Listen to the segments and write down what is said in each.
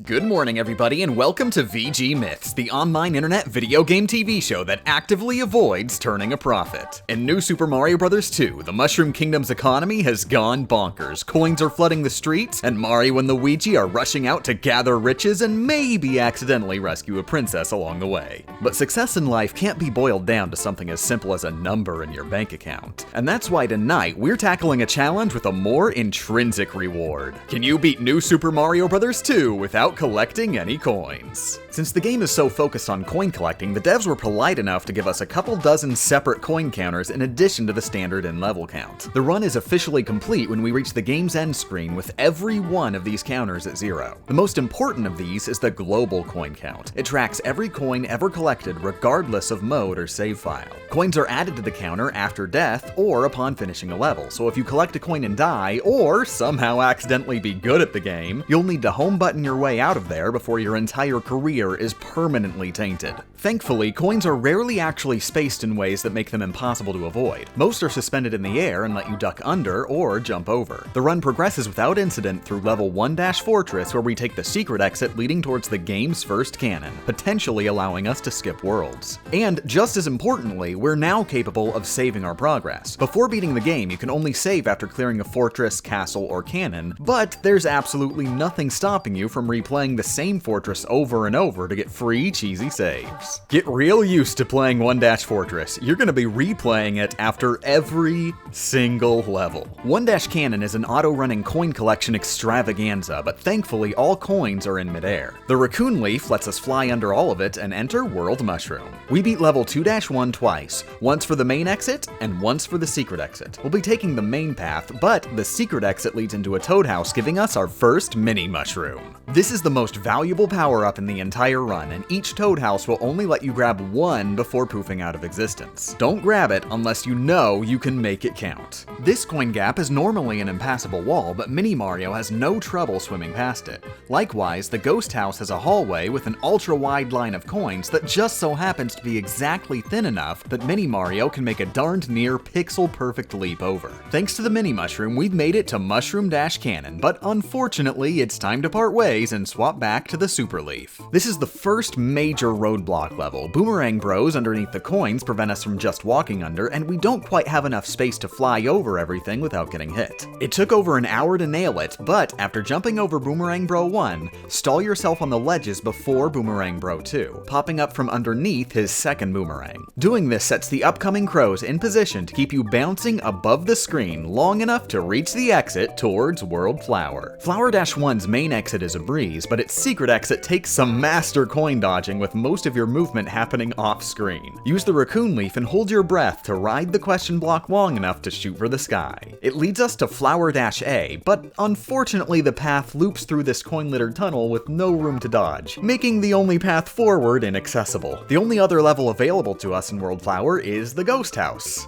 Good morning, everybody, and welcome to VG Myths, the online internet video game TV show that actively avoids turning a profit. In New Super Mario Bros. 2, the Mushroom Kingdom's economy has gone bonkers. Coins are flooding the streets, and Mario and Luigi are rushing out to gather riches and maybe accidentally rescue a princess along the way. But success in life can't be boiled down to something as simple as a number in your bank account. And that's why tonight we're tackling a challenge with a more intrinsic reward. Can you beat New Super Mario Bros. 2 without collecting any coins? Since the game is so focused on coin collecting, the devs were polite enough to give us a couple dozen separate coin counters in addition to the standard in-level count. The run is officially complete when we reach the game's end screen with every one of these counters at 0. The most important of these is the global coin count. It tracks every coin ever collected regardless of mode or save file. Coins are added to the counter after death or upon finishing a level, so if you collect a coin and die, or somehow accidentally be good at the game, you'll need to home button your way out of there before your entire career is permanently tainted. Thankfully, coins are rarely actually spaced in ways that make them impossible to avoid. Most are suspended in the air and let you duck under or jump over. The run progresses without incident through level 1-Fortress, where we take the secret exit leading towards the game's first cannon, potentially allowing us to skip worlds. And just as importantly, we're now capable of saving our progress. Before beating the game, you can only save after clearing a fortress, castle, or cannon, but there's absolutely nothing stopping you from replaying the same fortress over and over to get free, cheesy saves. Get real used to playing 1-Fortress. You're going to be replaying it after every single level. 1-Cannon is an auto-running coin collection extravaganza, but thankfully all coins are in midair. The Raccoon Leaf lets us fly under all of it and enter World Mushroom. We beat level 2-1 twice, once for the main exit and once for the secret exit. We'll be taking the main path, but the secret exit leads into a Toad House, giving us our first mini mushroom. This is the most valuable power-up in the entire run, and each Toad House will only let you grab one before poofing out of existence. Don't grab it unless you know you can make it count. This coin gap is normally an impassable wall, but Mini Mario has no trouble swimming past it. Likewise, the Ghost House has a hallway with an ultra-wide line of coins that just so happens to be exactly thin enough that Mini Mario can make a darned near pixel-perfect leap over. Thanks to the Mini Mushroom, we've made it to Mushroom-Cannon, but unfortunately, it's time to part ways and swap back to the Super Leaf. This is the first major roadblock level. Boomerang Bros underneath the coins prevent us from just walking under, and we don't quite have enough space to fly over everything without getting hit. It took over an hour to nail it, but after jumping over Boomerang Bro 1, stall yourself on the ledges before Boomerang Bro 2, popping up from underneath his second boomerang. Doing this sets the upcoming crows in position to keep you bouncing above the screen long enough to reach the exit towards World Flower. Flower-1's main exit is a breeze, but its secret exit takes some master coin dodging with most of your movement happening off-screen. Use the Raccoon Leaf and hold your breath to ride the question block long enough to shoot for the sky. It leads us to Flower-A, but unfortunately the path loops through this coin-littered tunnel with no room to dodge, making the only path forward inaccessible. The only other level available to us in World Flower is the Ghost House.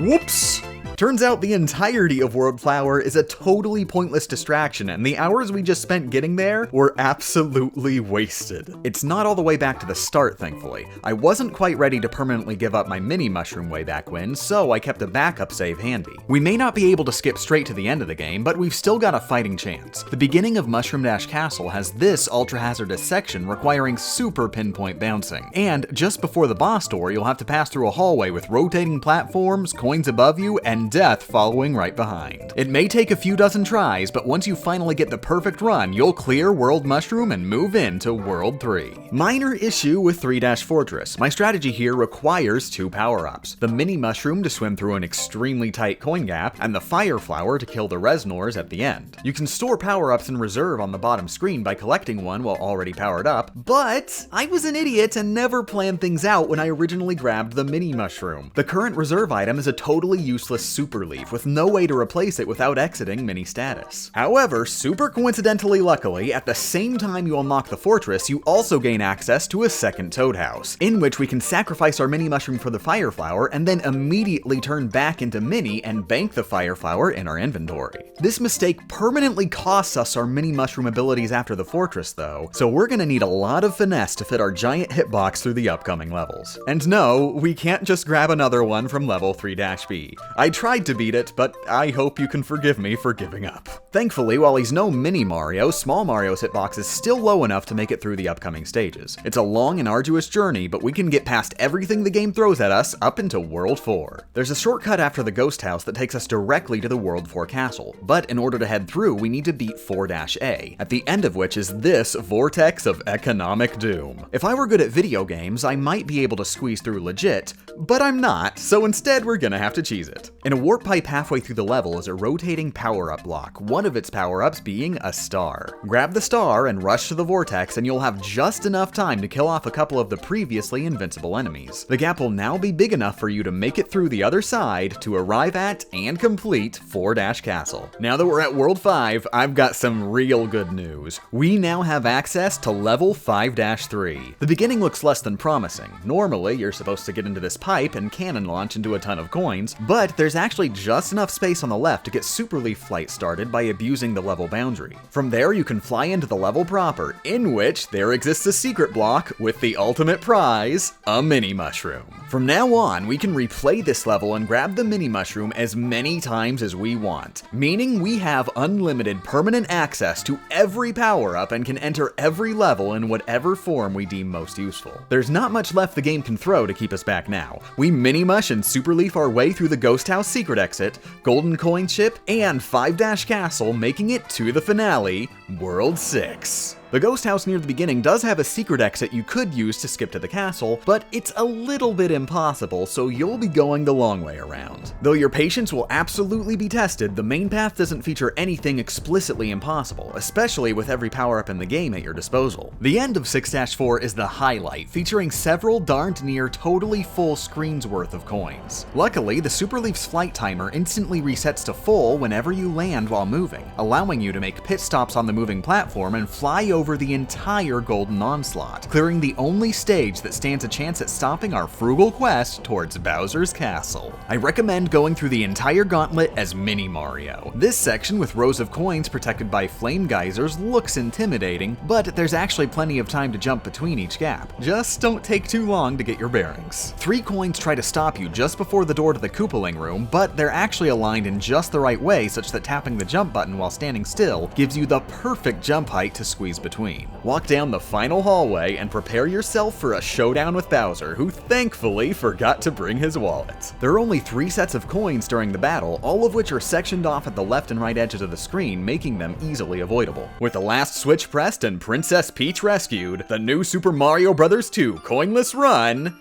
Whoops! Turns out the entirety of World Flower is a totally pointless distraction, and the hours we just spent getting there were absolutely wasted. It's not all the way back to the start, thankfully. I wasn't quite ready to permanently give up my mini mushroom way back when, so I kept a backup save handy. We may not be able to skip straight to the end of the game, but we've still got a fighting chance. The beginning of Mushroom-Castle has this ultra-hazardous section requiring super pinpoint bouncing, and just before the boss door, you'll have to pass through a hallway with rotating platforms, coins above you, and death following right behind. It may take a few dozen tries, but once you finally get the perfect run, you'll clear World Mushroom and move into World 3. Minor issue with 3-Fortress. My strategy here requires two power-ups. The Mini Mushroom to swim through an extremely tight coin gap, and the Fire Flower to kill the Resnors at the end. You can store power-ups in reserve on the bottom screen by collecting one while already powered up, but I was an idiot and never planned things out when I originally grabbed the Mini Mushroom. The current reserve item is a totally useless Super Leaf with no way to replace it without exiting mini status. However, super coincidentally luckily, at the same time you unlock the fortress, you also gain access to a second Toad House, in which we can sacrifice our mini mushroom for the Fire Flower and then immediately turn back into mini and bank the Fire Flower in our inventory. This mistake permanently costs us our mini mushroom abilities after the fortress though, so we're gonna need a lot of finesse to fit our giant hitbox through the upcoming levels. And no, we can't just grab another one from level 3-B. I tried tried to beat it, but I hope you can forgive me for giving up. Thankfully, while he's no mini Mario, Small Mario's hitbox is still low enough to make it through the upcoming stages. It's a long and arduous journey, but we can get past everything the game throws at us up into World 4. There's a shortcut after the ghost house that takes us directly to the World 4 castle, but in order to head through, we need to beat 4-A, at the end of which is this vortex of economic doom. If I were good at video games, I might be able to squeeze through legit, but I'm not, so instead we're gonna have to cheese it. In a warp pipe halfway through the level is a rotating power-up block, one of its power-ups being a star. Grab the star and rush to the vortex and you'll have just enough time to kill off a couple of the previously invincible enemies. The gap will now be big enough for you to make it through the other side to arrive at and complete 4-Castle. Now that we're at World 5, I've got some real good news. We now have access to level 5-3. The beginning looks less than promising. Normally, you're supposed to get into this pipe and cannon launch into a ton of coins, but there's actually just enough space on the left to get Super Leaf Flight started by abusing the level boundary. From there, you can fly into the level proper, in which there exists a secret block with the ultimate prize, a mini mushroom. From now on, we can replay this level and grab the mini mushroom as many times as we want, meaning we have unlimited permanent access to every power-up and can enter every level in whatever form we deem most useful. There's not much left the game can throw to keep us back now. We mini-mush and super leaf our way through the Ghost House secret exit, Golden Coin Chip, and 5-Castle, making it to the finale, World 6. The ghost house near the beginning does have a secret exit you could use to skip to the castle, but it's a little bit impossible, so you'll be going the long way around. Though your patience will absolutely be tested, the main path doesn't feature anything explicitly impossible, especially with every power-up in the game at your disposal. The end of 6-4 is the highlight, featuring several darned near totally full screens worth of coins. Luckily, the Super Leaf's flight timer instantly resets to full whenever you land while moving, allowing you to make pit stops on the moving platform and fly over the entire Golden Onslaught, clearing the only stage that stands a chance at stopping our frugal quest towards Bowser's Castle. I recommend going through the entire gauntlet as Mini Mario. This section with rows of coins protected by flame geysers looks intimidating, but there's actually plenty of time to jump between each gap. Just don't take too long to get your bearings. 3 coins try to stop you just before the door to the Koopaling room, but they're actually aligned in just the right way such that tapping the jump button while standing still gives you the perfect jump height to squeeze between. Walk down the final hallway and prepare yourself for a showdown with Bowser, who thankfully forgot to bring his wallet. There are only 3 sets of coins during the battle, all of which are sectioned off at the left and right edges of the screen, making them easily avoidable. With the last switch pressed and Princess Peach rescued, the new Super Mario Bros. 2 coinless run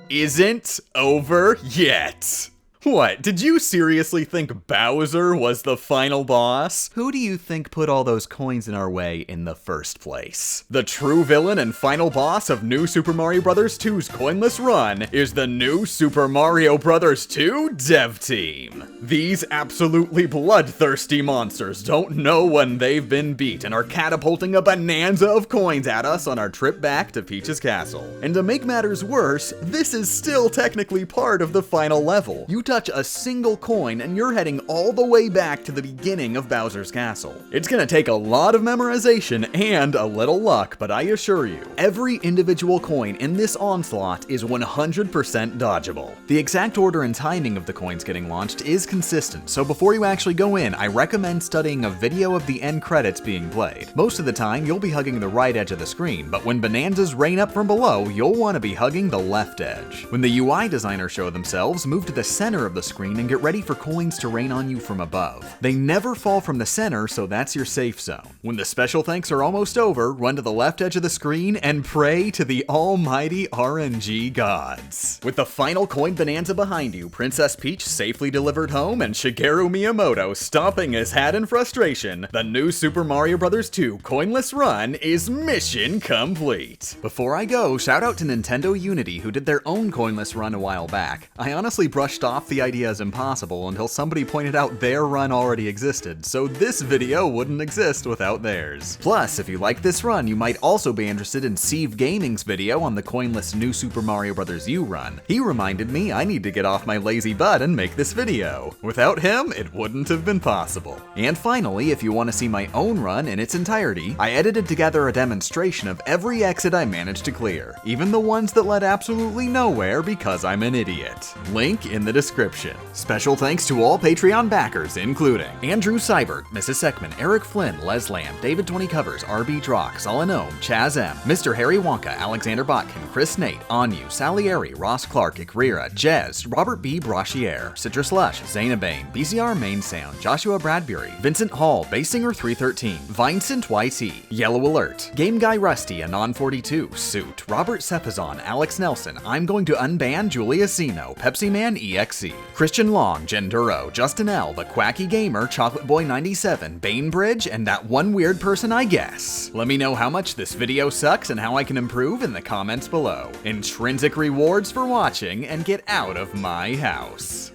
isn't over yet. What, did you seriously think Bowser was the final boss? Who do you think put all those coins in our way in the first place? The true villain and final boss of New Super Mario Bros. 2's coinless run is the new Super Mario Bros. 2 dev team. These absolutely bloodthirsty monsters don't know when they've been beat and are catapulting a bonanza of coins at us on our trip back to Peach's castle. And to make matters worse, this is still technically part of the final level. You touch a single coin and you're heading all the way back to the beginning of Bowser's castle. It's gonna take a lot of memorization and a little luck, but I assure you, every individual coin in this onslaught is 100% dodgeable. The exact order and timing of the coins getting launched is consistent, so before you actually go in, I recommend studying a video of the end credits being played. Most of the time, you'll be hugging the right edge of the screen, but when bonanzas rain up from below, you'll want to be hugging the left edge. When the UI designers show themselves, move to the center of the screen and get ready for coins to rain on you from above. They never fall from the center, so that's your safe zone. When the special thanks are almost over, run to the left edge of the screen and pray to the almighty RNG gods. With the final coin bonanza behind you, Princess Peach safely delivered home and Shigeru Miyamoto stomping his hat in frustration, the new Super Mario Bros. 2 coinless run is mission complete. Before I go, shout out to Nintendo Unity who did their own coinless run a while back. I honestly brushed off the idea as impossible until somebody pointed out their run already existed, so this video wouldn't exist without theirs. Plus, if you like this run, you might also be interested in Steve Gaming's video on the coinless New Super Mario Bros. U run. He reminded me I need to get off my lazy butt and make this video. Without him, it wouldn't have been possible. And finally, if you want to see my own run in its entirety, I edited together a demonstration of every exit I managed to clear, even the ones that led absolutely nowhere because I'm an idiot. Link in the description. Special thanks to all Patreon backers, including Andrew Seibert, Mrs. Seckman, Eric Flynn, Les Lamb, David 20 Covers, RB Drock, Zalanom, Chaz M, Mr. Harry Wonka, Alexander Botkin, Chris Nate, Anyu, Salieri, Ross Clark, Ikrira, Jez, Robert B. Brashier, Citrus Lush, Zainabane, BCR Main Sound, Joshua Bradbury, Vincent Hall, Basinger 313, Vincent YT, Yellow Alert, Game Guy Rusty, Anon42, Suit, Robert Sepazon, Alex Nelson, I'm going to unban Julia Zeno, Pepsi Man EXE, Christian Long, Genduro, Justin L, The Quacky Gamer, Chocolate Boy 97, Bainbridge, and that one weird person I guess. Let me know how much this video sucks and how I can improve in the comments below. Intrinsic rewards for watching, and get out of my house.